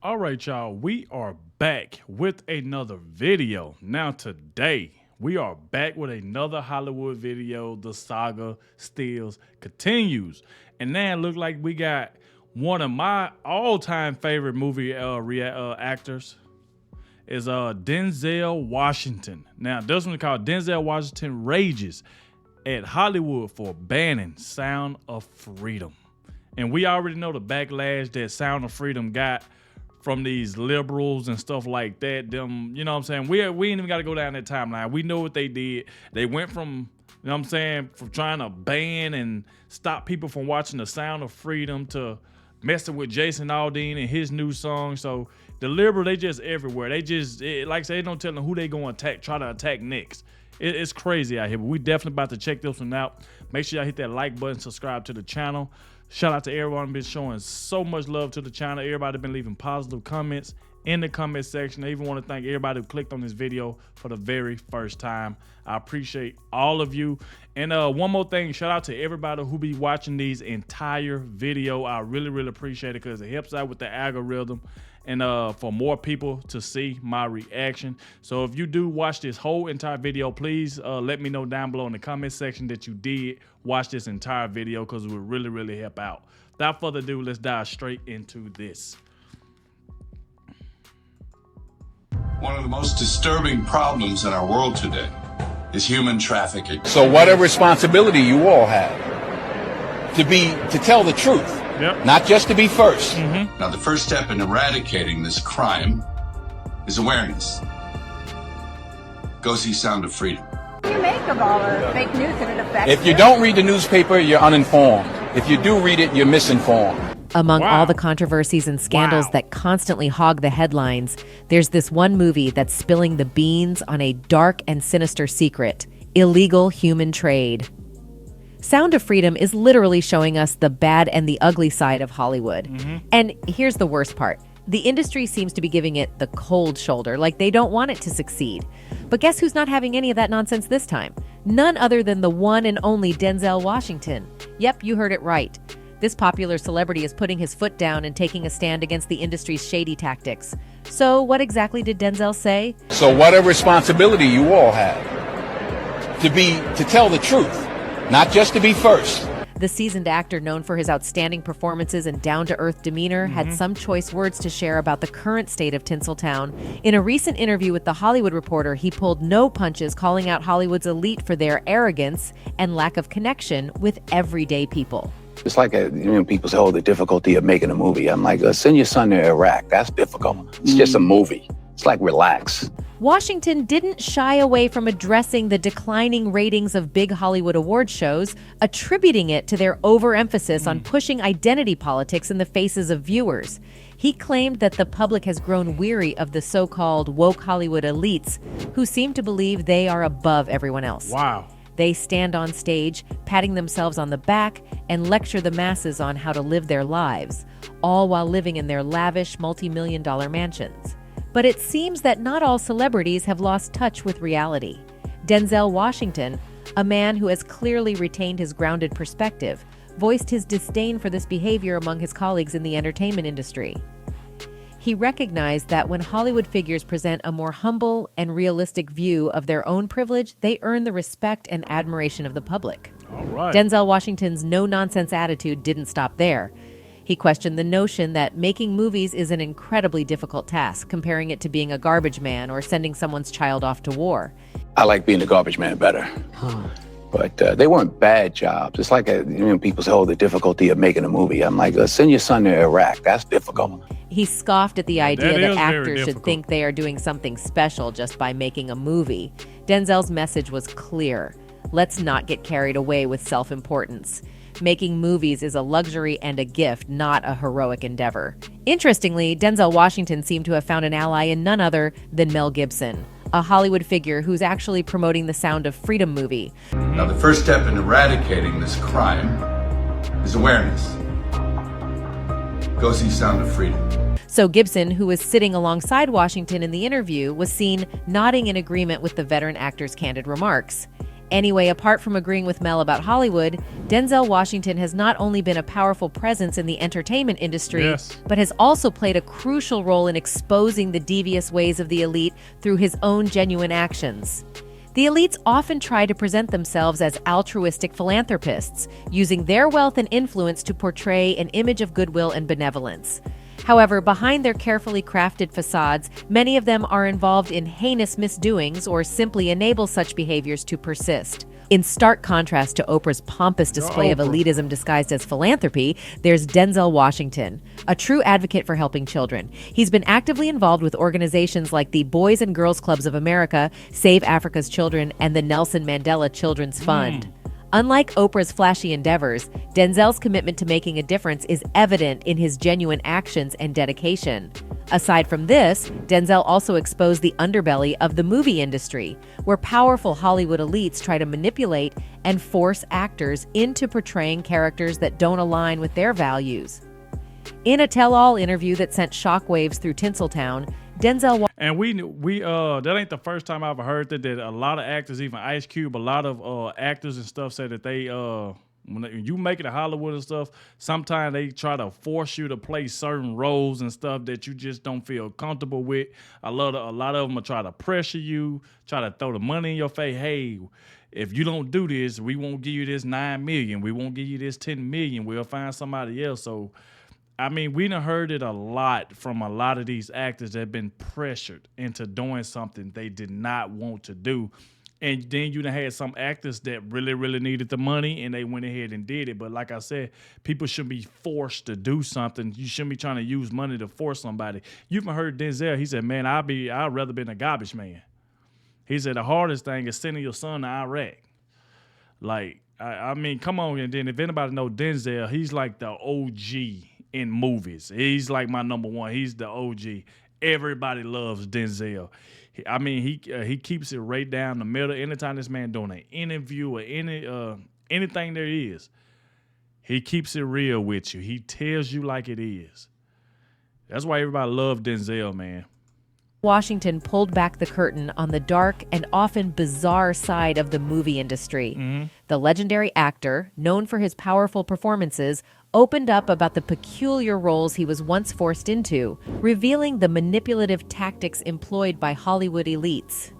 All right, y'all, we are back with another video. Now, today, we are back with another Hollywood video. The saga still continues. And now it looks like we got one of my all-time favorite movie actors is Denzel Washington. Now, this one is called Denzel Washington Rages at Hollywood for banning Sound of Freedom. And we already know the backlash that Sound of Freedom got from these liberals and stuff like that. Them, you know what I'm saying? We ain't even got to go down that timeline. We know what they did. They went from, you know what I'm saying, from trying to ban and stop people from watching The Sound of Freedom to messing with Jason Aldean and his new song. So the liberal, they just everywhere. They just, like I say, they don't tell them who they going to try to attack next. It's crazy out here, but we definitely about to check this one out. Make sure y'all hit that like button, subscribe to the channel. Shout out to everyone who's been showing so much love to the channel. Everybody been leaving positive comments in the comment section. I even want to thank everybody who clicked on this video for the very first time. I appreciate all of you. And one more thing, shout out to everybody who be watching these entire video. I really appreciate it because it helps out with the algorithm and for more people to see my reaction. So if you do watch this whole entire video, please let me know down below in the comment section that you did watch this entire video, because it would really help out. Without further ado, let's dive straight into this. One of the most disturbing problems in our world today is human trafficking. So what a responsibility you all have to tell the truth. Yep. Not just to be first. Mm-hmm. Now, the first step in eradicating this crime is awareness. Go see Sound of Freedom. What do you make of all the fake news and it affects If you don't read the newspaper, you're uninformed. If you do read it, you're misinformed. Among all the controversies and scandals that constantly hog the headlines, there's this one movie that's spilling the beans on a dark and sinister secret: illegal human trade. Sound of Freedom is literally showing us the bad and the ugly side of Hollywood. And here's the worst part. The industry seems to be giving it the cold shoulder, like they don't want it to succeed. But guess who's not having any of that nonsense this time? None other than the one and only Denzel Washington. Yep, you heard it right. This popular celebrity is putting his foot down and taking a stand against the industry's shady tactics. So what exactly did Denzel say? So what a responsibility you all have to tell the truth, not just to be first. The seasoned actor, known for his outstanding performances and down-to-earth demeanor, had some choice words to share about the current state of Tinseltown. In a recent interview with The Hollywood Reporter, he pulled no punches, calling out Hollywood's elite for their arrogance and lack of connection with everyday people. It's like people say, oh, the difficulty of making a movie. I'm like, send your son to Iraq. That's difficult. It's just a movie. It's like, relax. Washington didn't shy away from addressing the declining ratings of big Hollywood award shows, attributing it to their overemphasis on pushing identity politics in the faces of viewers. He claimed that the public has grown weary of the so-called woke Hollywood elites who seem to believe they are above everyone else. Wow. They stand on stage, patting themselves on the back, and lecture the masses on how to live their lives, all while living in their lavish multi-million-dollar mansions. But it seems that not all celebrities have lost touch with reality. Denzel Washington, a man who has clearly retained his grounded perspective, voiced his disdain for this behavior among his colleagues in the entertainment industry. He recognized that when Hollywood figures present a more humble and realistic view of their own privilege, they earn the respect and admiration of the public. All right. Denzel Washington's no-nonsense attitude didn't stop there. He questioned the notion that making movies is an incredibly difficult task, comparing it to being a garbage man or sending someone's child off to war. I like being the garbage man better. But they weren't bad jobs. It's like people say, oh, the difficulty of making a movie. I'm like, send your son to Iraq. That's difficult. He scoffed at the idea that is very actors should difficult. think they are doing something special just by making a movie. Denzel's message was clear. Let's not get carried away with self-importance. Making movies is a luxury and a gift, not a heroic endeavor. Interestingly, Denzel Washington seemed to have found an ally in none other than Mel Gibson, a Hollywood figure who's actually promoting the Sound of Freedom movie. Now, the first step in eradicating this crime is awareness. Go see Sound of Freedom. So Gibson, who was sitting alongside Washington in the interview, was seen nodding in agreement with the veteran actor's candid remarks. Anyway, apart from agreeing with Mel about Hollywood, Denzel Washington has not only been a powerful presence in the entertainment industry, Yes. but has also played a crucial role in exposing the devious ways of the elite through his own genuine actions. The elites often try to present themselves as altruistic philanthropists, using their wealth and influence to portray an image of goodwill and benevolence. However, behind their carefully crafted facades, many of them are involved in heinous misdoings or simply enable such behaviors to persist. In stark contrast to Oprah's pompous display of Oprah. elitism disguised as philanthropy, there's Denzel Washington, a true advocate for helping children. He's been actively involved with organizations like the Boys and Girls Clubs of America, Save Africa's Children, and the Nelson Mandela Children's Fund. Unlike Oprah's flashy endeavors, Denzel's commitment to making a difference is evident in his genuine actions and dedication. Aside from this, Denzel also exposed the underbelly of the movie industry, where powerful Hollywood elites try to manipulate and force actors into portraying characters that don't align with their values. In a tell-all interview that sent shockwaves through Tinseltown, Denzel And we that ain't the first time I've heard that a lot of actors, even Ice Cube, a lot of actors and stuff say that they when you make it to Hollywood and stuff, sometimes they try to force you to play certain roles and stuff that you just don't feel comfortable with. A lot of them will try to pressure you, try to throw the money in your face. Hey, if you don't do this, we won't give you this $9 million. We won't give you this $10 million. We'll find somebody else. So I mean, we done heard it a lot from a lot of these actors that have been pressured into doing something they did not want to do. And then you done had some actors that really, really needed the money and they went ahead and did it. But like I said, people shouldn't be forced to do something. You shouldn't be trying to use money to force somebody. You've heard Denzel, he said, man, I'd rather been a garbage man. He said the hardest thing is sending your son to Iraq. Like, I mean, come on. And then if anybody know Denzel, he's like the OG in movies. He's like my number one. He's the OG. Everybody loves Denzel. I mean, he keeps it right down the middle. Anytime this man doing an interview or anything there is, he keeps it real with you. He tells you like it is. That's why everybody loves Denzel, man. Washington pulled back the curtain on the dark and often bizarre side of the movie industry. The legendary actor, known for his powerful performances, opened up about the peculiar roles he was once forced into, revealing the manipulative tactics employed by Hollywood elites.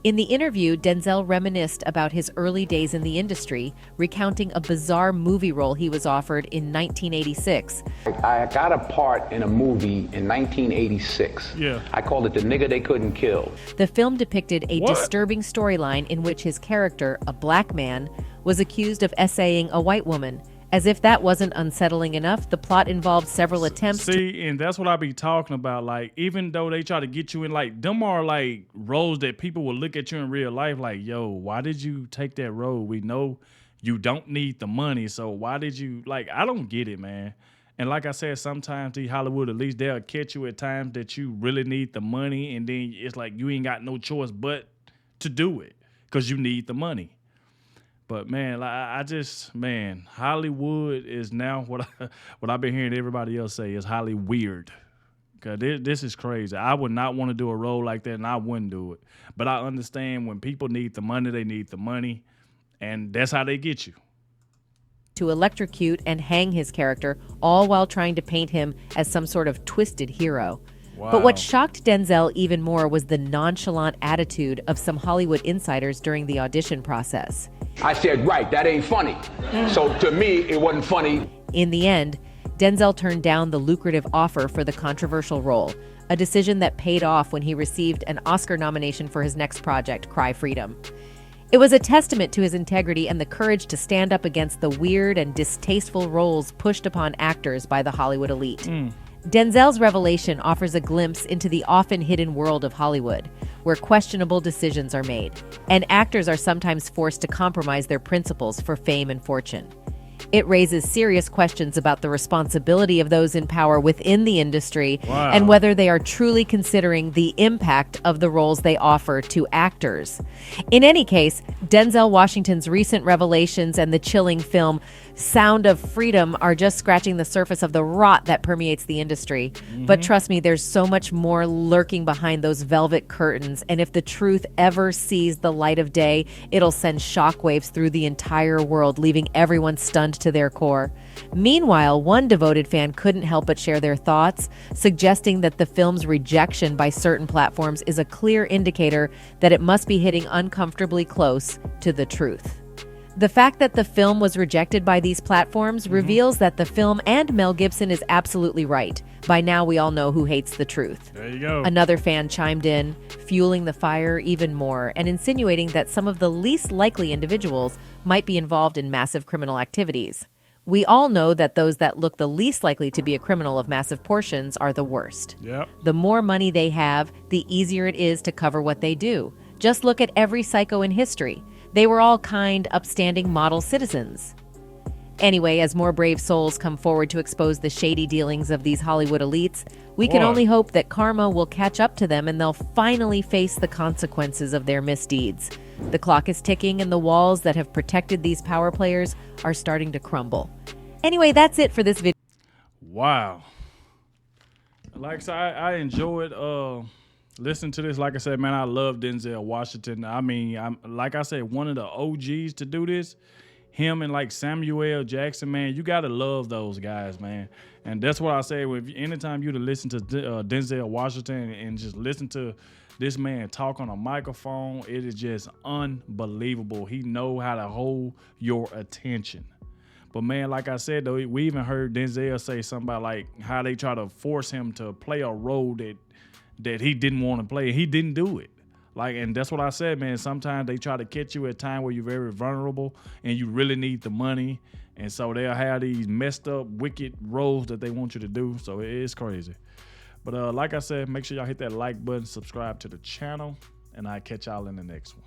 In the interview, Denzel reminisced about his early days in the industry, recounting a bizarre movie role he was offered in 1986. I got a part in a movie in 1986. Yeah. I called it The Nigga They Couldn't Kill. The film depicted a What? disturbing storyline in which his character, a black man, was accused of essaying a white woman. As if that wasn't unsettling enough, the plot involved several attempts to See, and that's what I be talking about. Like, even though they try to get you in, like, them are like roles that people will look at you in real life like, yo, why did you take that role? We know you don't need the money, so why did you, like, I don't get it, man. And like I said, sometimes the Hollywood, at least they'll catch you at times that you really need the money, and then it's like you ain't got no choice but to do it because you need the money. But man, like, I just, man, Hollywood is now what I've been hearing everybody else say is highly weird. Cause this is crazy. I would not want to do a role like that, and I wouldn't do it. But I understand when people need the money, they need the money, and that's how they get you. to electrocute and hang his character, all while trying to paint him as some sort of twisted hero. But what shocked Denzel even more was the nonchalant attitude of some Hollywood insiders during the audition process. I said, right, that ain't funny. So to me, it wasn't funny. In the end, Denzel turned down the lucrative offer for the controversial role, a decision that paid off when he received an Oscar nomination for his next project, Cry Freedom. It was a testament to his integrity and the courage to stand up against the weird and distasteful roles pushed upon actors by the Hollywood elite. Denzel's revelation offers a glimpse into the often hidden world of Hollywood, where questionable decisions are made, and actors are sometimes forced to compromise their principles for fame and fortune. It raises serious questions about the responsibility of those in power within the industry and whether they are truly considering the impact of the roles they offer to actors. In any case, Denzel Washington's recent revelations and the chilling film Sound of Freedom are just scratching the surface of the rot that permeates the industry. But trust me, there's so much more lurking behind those velvet curtains, and if the truth ever sees the light of day, it'll send shockwaves through the entire world, leaving everyone stunned to their core. Meanwhile, one devoted fan couldn't help but share their thoughts, suggesting that the film's rejection by certain platforms is a clear indicator that it must be hitting uncomfortably close to the truth. The fact that the film was rejected by these platforms reveals that the film and Mel Gibson is absolutely right. By now, we all know who hates the truth. There you go. Another fan chimed in, fueling the fire even more and insinuating that some of the least likely individuals might be involved in massive criminal activities. We all know that those that look the least likely to be a criminal of massive portions are the worst. Yep. The more money they have, the easier it is to cover what they do. Just look at every psycho in history. They were all kind, upstanding model citizens. Anyway, as more brave souls come forward to expose the shady dealings of these Hollywood elites, we can Boy. only hope that karma will catch up to them and they'll finally face the consequences of their misdeeds. The clock is ticking and the walls that have protected these power players are starting to crumble. Anyway, that's it for this video. Wow. Like I said, I enjoyed listening to this. Like I said, man, I love Denzel Washington. I mean, like I said, one of the OGs to do this. Him and like Samuel Jackson, man, you gotta love those guys, man. And that's what I say. Anytime you to listen to Denzel Washington and just listen to this man talk on a microphone, it is just unbelievable. He know how to hold your attention. But man, like I said, though, we even heard Denzel say something about like how they try to force him to play a role that he didn't want to play. He didn't do it. Like, and that's what I said, man. Sometimes they try to catch you at a time where you're very vulnerable and you really need the money. And so they'll have these messed up, wicked roles that they want you to do. So it is crazy. But like I said, make sure y'all hit that like button, subscribe to the channel, and I'll catch y'all in the next one.